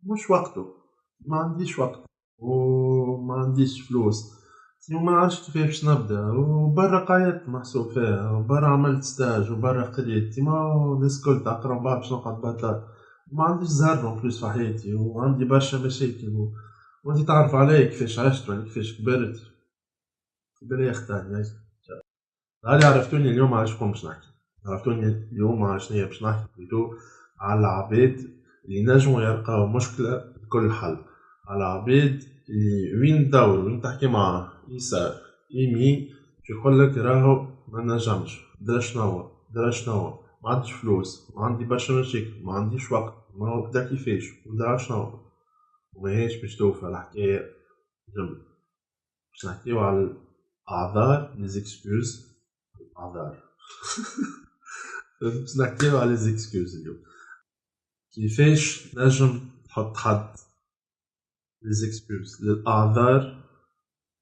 مش وقته، ما عنديش وقت وما عنديش فلوس، وما نعرفش كيفاش باش نبدا، وبرا قعدت محسوب فيها، وبرا عملت ستاج، وبرا قريت، الناس الكل تقرا من بعد باش نقعد بطال، ما عنديش زهر فلوس في حياتي، وعندي برشا مشاكل وانت تعرف عليا كيفاش عشت ولا كيفاش كبرت. بلا يختارني هاني عرفتوني اليوم على شكون باش نحكي. عرفتوني اليوم على شنيا باش نحكي بلوتو، على العباد اللي نجمو يلقاو مشكلة بكل حل، على العباد اللي وين تدور وين تحكي معاه يسار يمين يقولك راهو ما نجمش، درا شنوا درا شنوا، ما عنديش فلوس، ما عندي برشا مشاكل، ما عنديش وقت، ما هو بدا كيفاش ودرا شنوا، وماهيش باش توفى الحكاية جنب. باش نحكيو على الأعذار ليزيكسكوز أعذار باش نحكيو على ليزيكسكوز اليوم، كيفاش نجم تحط حد ليزيكسكوز للأعذار.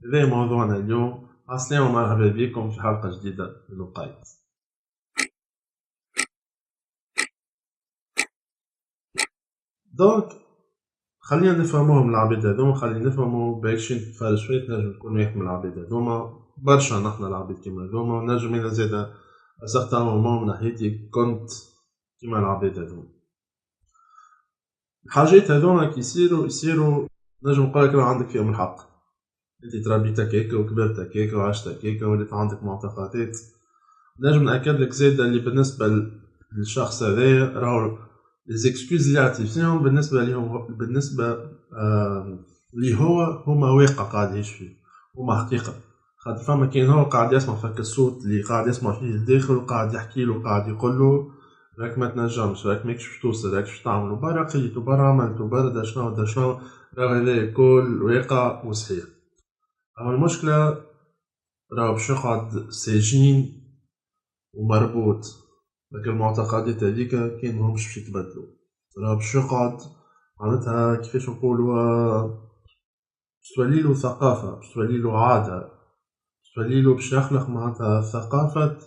هذا موضوعنا اليوم. عسلامة ومرحبا بكم في حلقة جديدة من القايد. دونك خلينا نفهموهم العباد هذوما، خلينا نفهمو باش نتفرج شوية نجم نكون واحد من العباد هذوما، برشا نحنا العباد كيما هذوما، ونجم انا زادا سارتان مومون من حياتي كنت كيما العباد هذوما. الحاجات هذوما يصيروا نجم نقولك راه عندك فيهم الحق، انت تربيت هكاك وكبرت هكاك وعشت هكاك وليت عندك معتقدات. نجم نأكد لك زادا اللي بالنسبة للشخص هذايا راهو ليزيكسكوز اللي يعطي فيهم بالنسبة ليهم، بالنسبة اللي هما واقع قاعد يعيش فيه، هما حقيقة. خاطر فما كاين هو قاعد يسمع فك الصوت اللي قاعد يسمع فيه الداخل، وقاعد يحكي له وقاعد يقول له راك ما تنجمش، راك ماكش باش توصل، راك باش تعمل، وبرا قريت وبرا عملت وبرا دا شنو دا شنو، راه هذا الكل واقع وصحيح. أما المشكلة راهو باش يقعد سجين ومربوط، لكن المعتقدات هذيك كاين مهمش باش يتبدلو، راهو باش يقعد معناتها كيفاش نقولوا باش توليلو ثقافة، باش توليلو عادة، باش توليلو باش يخلق معناتها ثقافة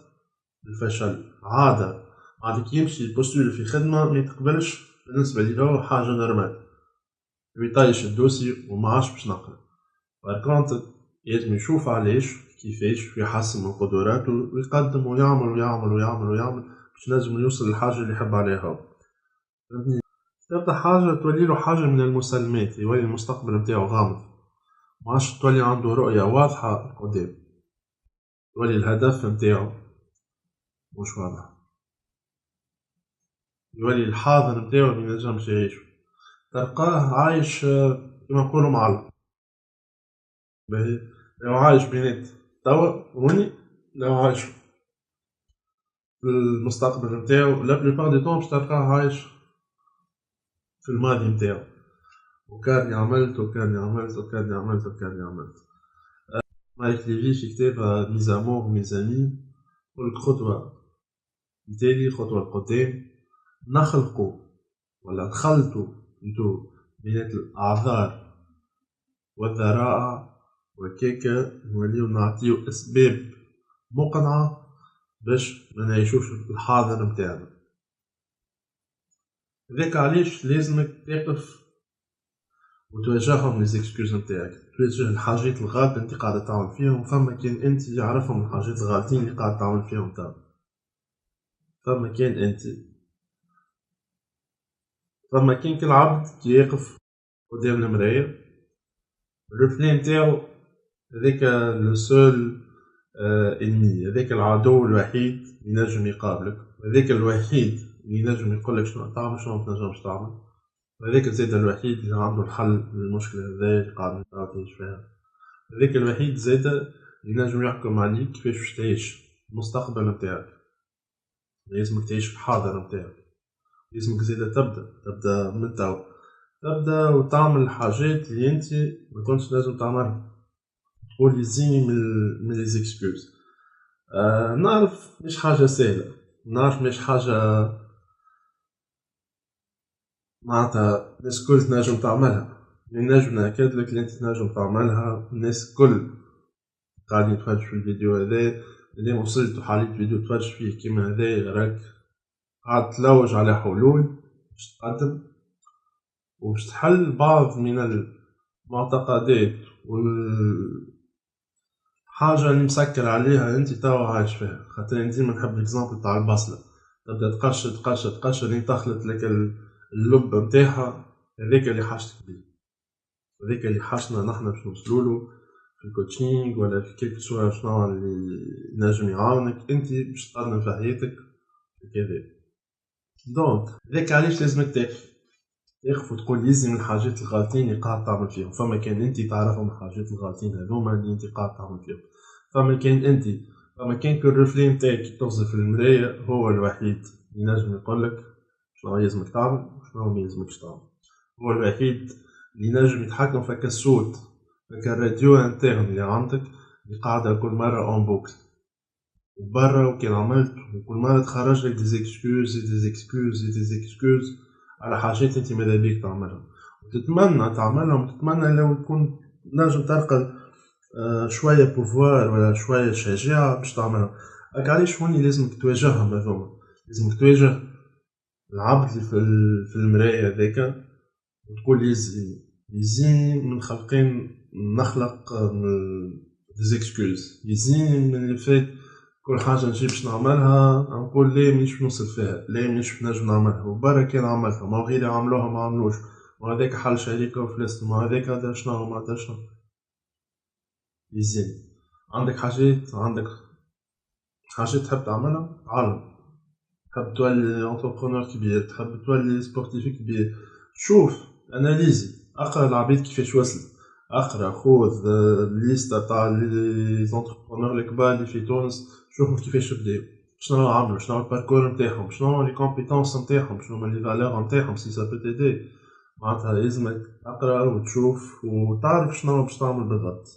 الفشل، عادة. عادة كي يمشي يبوستولي في خدمة ما يتقبلش بالنسبة لي هو حاجة نورمال، يطيش الدوسي وما عادش باش نقرا. باركونت لازم يشوف علاش كيفاش يحسن من قدراته ويقدم ويعمل ويعمل ويعمل ويعمل باش لازم يوصل للحاجة اللي يحب عليها. فهمتني؟ تبدا حاجة تولي له حاجة من المسلمات، يولي المستقبل نتاعو غامض، ما عادش تولي عنده رؤية واضحة قدام، يولي الهدف نتاعو مش واضح، يولي الحاضر نتاعو مينجمش يعيشو، تلقاه عايش كيما نقولو معلق. باهي لو عايش بينات توا وني، لو عايش في المستقبل نتاعو لا بليبار دي طون باش تلقاه عايش في الماضي نتاعو، وكاني عملت وكاني عملت وكاني عملت وكاني عملت. مارك ليفي في كتابها ميزامور ميزامي يقولك خطوة نتالي خطوة لقدام نخلقو ولا دخلتو انتو بين الأعذار والذرائع، وكيكا نوليو نعطيو أسباب مقنعة باش منعيشوش الحاضر نتاعنا. هذاك علاش لازمك تقف وتواجههم ليزيكسكوز نتاعك، تواجه الحاجات الغلط اللي انت قاعد تعمل فيهم. فما كان انت يعرفهم الحاجات الغالطين اللي قاعد تعمل فيهم توا، فما كان انت، فما كان كل عبد كي يقف قدام المراية الرفلي نتاعو هذاك لو سول انمي، هذاك العدو الوحيد اللي ينجم يقابلك، هذاك الوحيد اللي ينجم يقولك شنو تعمل شنو متنجمش تعمل، هذاك زاد الوحيد اللي عنده الحل للمشكلة هذايا اللي قاعد تعيش فيها، هذاك الوحيد زاد اللي ينجم يحكم عليك كيفاش باش تعيش المستقبل نتاعك. لازمك تعيش الحاضر نتاعك، لازمك زاد تبدا من توا، تبدا وتعمل الحاجات اللي انت ما كنتش لازم تعملها، تقول يزيني من لي زيكسكوز. نعرف مش حاجة سهلة، نعرف مش حاجة معناتها الناس الكل تنجم تعملها، نجم نأكد لك اللي انت تنجم تعملها، الناس الكل قاعدين يتفرجوا في الفيديو هذا، اللي وصلت وحاليت فيديو تفرج فيه كيما هذا راك قاعد تلوج على حلول باش تقدم وباش تحل بعض من المعتقدات والحاجة اللي مسكر عليها انت توا عايش فيها. خاطر أنا ديما نحب الاكزامبل تاع البصلة، تبدا تقشر تقشر تقشر لين تخلط لك اللب نتاعها، هذاك اللي حاجتك بيه، هذاك اللي حاجتنا نحنا باش نوصلولو في الكوتشينغ ولا في كيك سوا شنو اللي نجم يعاونك انت باش تقدم في حياتك كذا. دونك هذاك علاش لازمك تقف وتقول يزي من الحاجات الغالطين اللي قاعد تعمل فيهم. فما كان انت تعرفهم الحاجات الغالطين هذوما اللي انت قاعد تعمل فيهم، فما كان كل الرفلين نتاعك كي تغزل في المراية هو الوحيد اللي ينجم يقولك شنو يلزمك تعمل وشنو ما يلزمكش تعمل. هو الوحيد اللي ينجم يتحكم في الصوت، هكا الراديو انترن اللي عندك اللي قاعدة كل مرة اون بوكل وبرا، وكان عملت وكل مرة تخرج لك ديزيكسكوز على حاجات انت ماذا بيك تعملها وتتمنى تعملهم، وتتمنى لو تكون نجم تلقى شوية بوفوار ولا شوية شجاعة باش تعملهم. هاك علاش هوني لازمك تواجههم هذوما، لازمك تواجه العبد اللي في المراية هذاكا وتقول يزين من خلقين نخلق ديزيكسكوز، يزين من اللي فات كل حاجة نجي باش نعملها نقول ليه مانيش نوصل فيها، ليه مانيش نجم نعملها، وبرا كان عملتها ما غيري عملوها ما عملوش، وهذاك حل شريكة وفلست، ما هذاك هذا شنو وما هذا شنو. يزين عندك حاجات تحب تعملها تعلم، تحب تولي انتربرونور كبير، تحب تولي سبورتيف كبير، شوف اناليزي، اقرا العباد كيفاش وصلت، اقرا خذ الليستا تاع لي زونتربرونور الكبار اللي في تونس، شوفهم كيفاش بداو، شنو عملوا، شنو الباركور نتاعهم، شنو لي كومبيتونس نتاعهم، شنو لي فالور نتاعهم، سي سا بو تيدي. معناتها لازمك تقرا وتشوف وتعرف شنو باش تعمل بالضبط.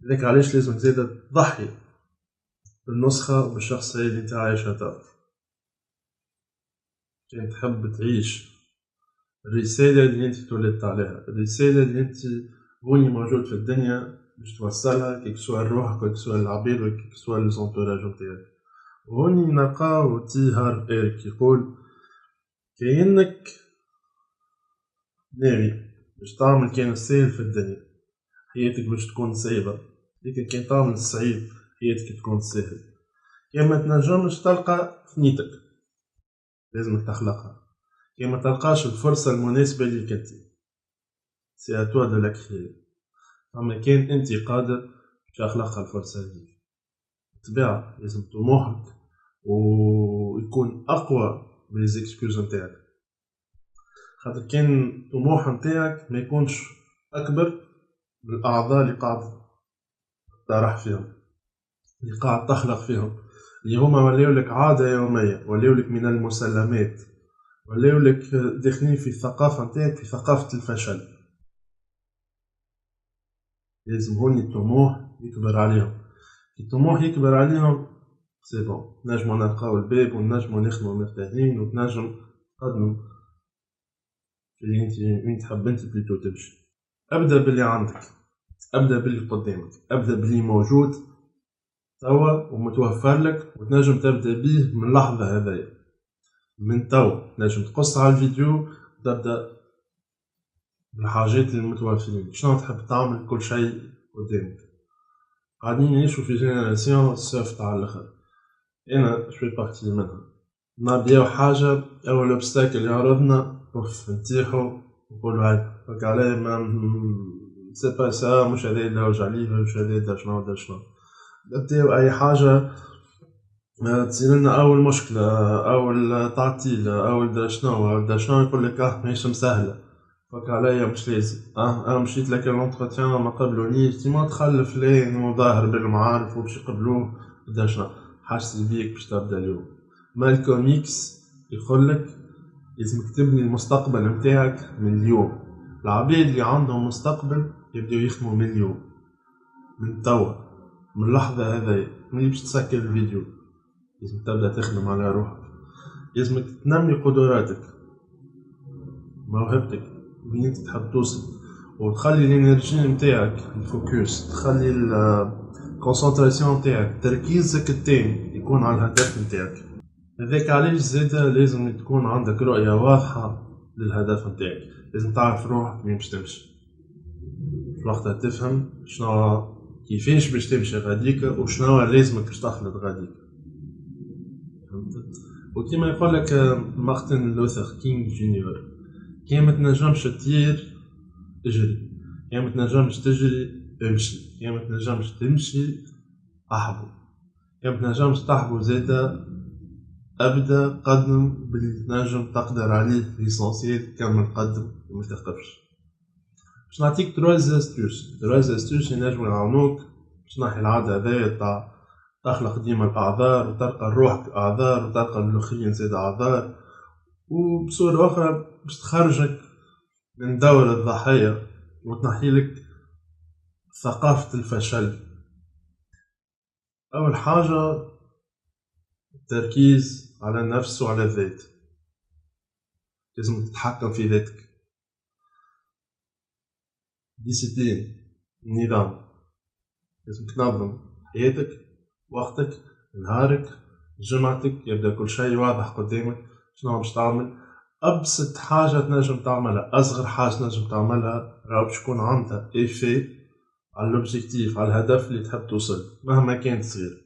هذاك علاش لازمك زادا تضحي بالنسخة بالشخصية اللي انت عايشها توا. كان تحب تعيش الرسالة اللي انت تولدت عليها، الرسالة اللي انت هوني موجود في الدنيا باش توصلها، كيك سوا الروح كيك سوا العباد وكيك سوا لزونتوراج نتاعك. هوني نلقاو تي هارف إيريك يقول كأنك ناوي باش تعمل كان الساهل في الدنيا حياتك باش تكون صعيبة، لكن كان تعمل الصعيب حياتك تكون سهل. كان ما تنجمش تلقى ثنيتك لازمك تخلقها، كان ما تلقاش الفرصة المناسبة ليك انت سي اتوا دو لا كريي، اما كان انت قادر باش تخلقها الفرصة هذيك. بالطبيعة لازم طموحك ويكون اقوى من ليزيكسكوز نتاعك، خاطر كان الطموح نتاعك ما يكونش اكبر من الاعضاء اللي قاعد تطرح فيهم، اللي قاعد تخلق فيهم، اللي هما ولاو لك عادة يومية، ولاو لك من المسلمات، ولاو لك داخلين في الثقافة نتاعك، في ثقافة الفشل. لازم هوني الطموح يكبر عليهم، الطموح يكبر عليهم سي بون نجمو نلقاو الباب ونجمو نخدمو مرتاحين وتنجم تقدمو اللي انت وين تحب انت بليتو تمشي. ابدا باللي عندك، ابدا باللي قدامك، ابدا باللي موجود توا ومتوفر لك وتنجم تبدا بيه من اللحظة هذيا، من توا نجم تقص على الفيديو وتبدا بالحاجات المتوفرين. شنو تحب تعمل كل شيء قدامك. قاعدين نعيشو في جينيراسيون سوفت على الاخر، انا شوي بارتي منها. نبداو حاجة اول اوبستاكل اللي عرضنا اوف نتيحو نقولو هاي فك عليه ما سي با سا، مش هذا اللي وجع عليه، مش هذا دا شنو دا شنو. نبداو اي حاجة تصير لنا اول مشكلة اول تعطيل اول دا شنو اول دا شنو يقول لك ماهيش مسهلة فك عليا مش لازم. انا مشيت لك لونتروتيان ما قبلونيش ديما تخلف لين وظاهر بالمعارف وباش يقبلوه بدا شنو حاجتي بيك باش تبدا اليوم. مالكوم اكس يقولك لازمك تبني المستقبل نتاعك من اليوم. العباد اللي عندهم مستقبل يبداو يخدموا من اليوم، من توا، من اللحظة هذيا ملي باش تسكر الفيديو لازم تبدا تخدم على روحك، لازمك تنمي قدراتك موهبتك وين انت تحب توصل، وتخلي الانرجي نتاعك الفوكس، تخلي الكونسنتراسيون نتاعك تركيزك التام يكون على الهدف نتاعك. هذاك علاش زادا لازم تكون عندك رؤية واضحة للهدف نتاعك، لازم تعرف روحك وين باش تمشي، في وقتها تفهم شنو كيفاش باش تمشي غاديك وشنو لازمك باش تخلط غاديك. فهمت؟ وكيما يقول لك مارتن لوثر كينغ جونيور، كي ما تنجمش تطير اجري، كي ما تنجمش تجري امشي، كي ما تنجمش تمشي احبو، كي ما تنجمش تحبو زادا ابدا قدم باللي تنجم تقدر عليه ليسونسيال، كمل قدم وما تخافش. باش نعطيك 3 استوس ينجمو يعاونوك باش تنحي العادة هذايا تاع تخلق ديما الأعذار وتلقى لروحك أعذار وتلقى للآخرين زاد أعذار، وبصورة أخرى باش تخرجك من دور الضحية وتنحيلك ثقافة الفشل. أول حاجة التركيز على النفس وعلى الذات، لازم تتحكم في ذاتك. ديسيبلين، نظام، لازم تنظم حياتك، وقتك، نهارك، جمعتك، يبدا كل شيء واضح قدامك شنو باش تعمل. أبسط حاجة تنجم تعملها، أصغر حاجة تنجم تعملها راهو باش يكون عندها إيفي على الأوبجيكتيف، على الهدف اللي تحب توصل مهما كان صغير.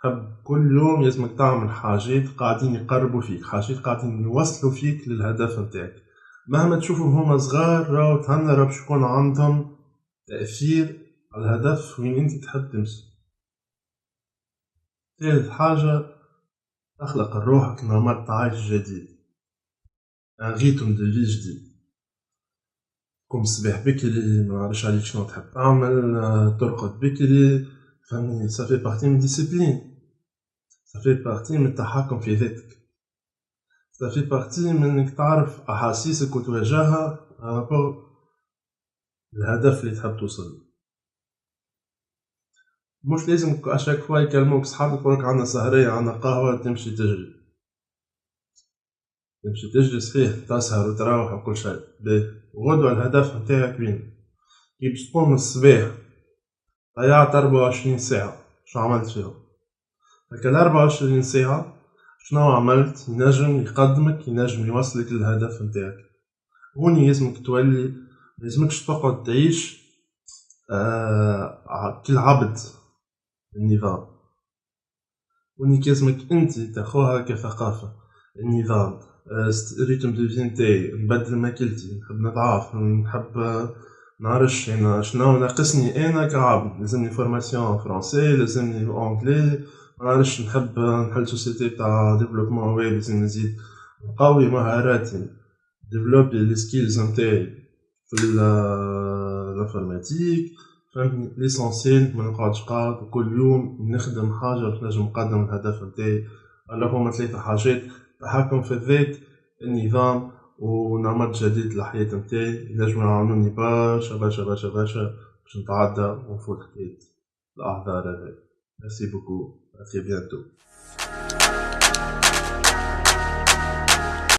تحب كل يوم لازمك تعمل حاجات قاعدين يقربوا فيك، حاجات قاعدين يوصلوا فيك للهدف نتاعك، مهما تشوفهم هما صغار راهو تهنى راهو باش يكون عندهم تأثير على الهدف وين انت تحب تمشي. ثالث حاجة تخلق لروحك نمط عايش جديد، ان ريتم دو في جديد. تقوم الصباح بكري، منعرفش عليك شنو تحب تعمل، ترقد بكري، فهمني، صافي بارتي من ديسيبلين، صافي بارتي من التحكم في ذاتك، صافي بارتي من انك تعرف احاسيسك وتواجهها رابور الهدف اللي تحب توصل. مش لازم اشاك فوا يكلموك صحابك يقولك عندنا سهرية عندنا قهوة تمشي تجري، تمشي تجري صحيح تسهر وتروح وكل شيء باهي، وغدوة الهدف نتاعك وين؟ كي باش تقوم الصباح ضيعت 24 ساعة شنو عملت فيهم؟ هاكا 24 ساعة شنو عملت ينجم يقدمك ينجم يوصلك للهدف نتاعك. هوني لازمك تولي، ملازمكش تقعد تعيش كالعبد النظام، هوني لازمك انت تاخوها كثقافة. النظام، ريتم دو في نتاعي، نبدل ماكلتي، نحب نضعف، نحب نعرفش انا شنو ناقصني انا كعبد، لازمني فورماسيون فرونسي، لازمني اونجلي، منعرفش نحب نحل سوسيتي تاع ديفلوبمون ويب، لازم نزيد نقوي مهاراتي، ديفلوبي لي سكيلز نتاعي في الانفورماتيك، فهمتني ليسونسيال. ما نقعدش قاعد وكل يوم نخدم حاجه باش نجم نقدم الهدف نتاعي. هما 3 حاجات: التحكم في الذات، النظام، ونمط جديد للحياة نتاعي ينجمو يعاونوني برشا برشا برشا برشا باش نتعدى ونفوت حكاية الأعذار هذي. ميرسي بوكو، à très bientôt.